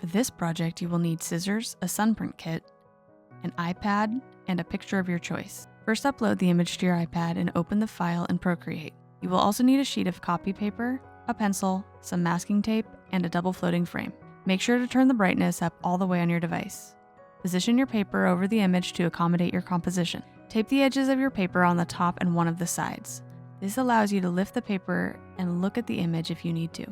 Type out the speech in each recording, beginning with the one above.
For this project, you will need scissors, a sunprint kit, an iPad, and a picture of your choice. First, upload the image to your iPad and open the file in Procreate. You will also need a sheet of copy paper, a pencil, some masking tape, and a double floating frame. Make sure to turn the brightness up all the way on your device. Position your paper over the image to accommodate your composition. Tape the edges of your paper on the top and one of the sides. This allows you to lift the paper and look at the image if you need to.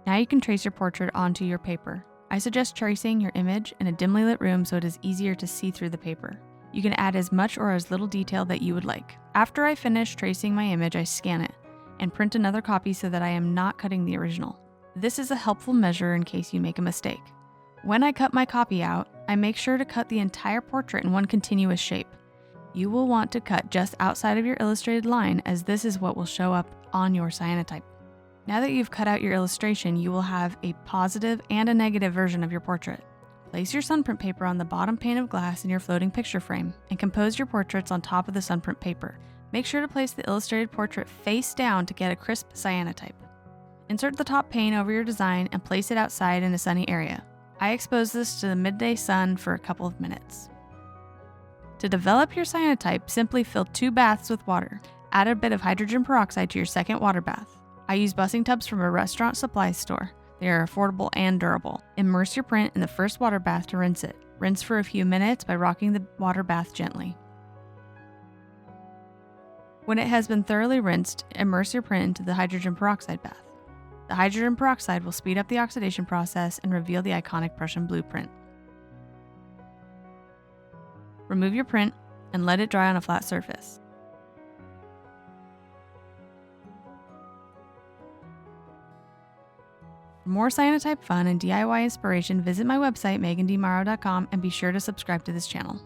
Now you can trace your portrait onto your paper. I suggest tracing your image in a dimly lit room so it is easier to see through the paper. You can add as much or as little detail that you would like. After I finish tracing my image, I scan it and print another copy so that I am not cutting the original. This is a helpful measure in case you make a mistake. When I cut my copy out, I make sure to cut the entire portrait in one continuous shape. You will want to cut just outside of your illustrated line, as this is what will show up on your cyanotype. Now that you've cut out your illustration, you will have a positive and a negative version of your portrait. Place your sunprint paper on the bottom pane of glass in your floating picture frame and compose your portraits on top of the sunprint paper. Make sure to place the illustrated portrait face down to get a crisp cyanotype. Insert the top pane over your design and place it outside in a sunny area. I expose this to the midday sun for a couple of minutes. To develop your cyanotype, simply fill 2 baths with water. Add a bit of hydrogen peroxide to your second water bath. I use bussing tubs from a restaurant supply store. They are affordable and durable. Immerse your print in the first water bath to rinse it. Rinse for a few minutes by rocking the water bath gently. When it has been thoroughly rinsed, immerse your print into the hydrogen peroxide bath. The hydrogen peroxide will speed up the oxidation process and reveal the iconic Prussian blueprint. Remove your print and let it dry on a flat surface. For more cyanotype fun and DIY inspiration, visit my website megandmorrow.com and be sure to subscribe to this channel.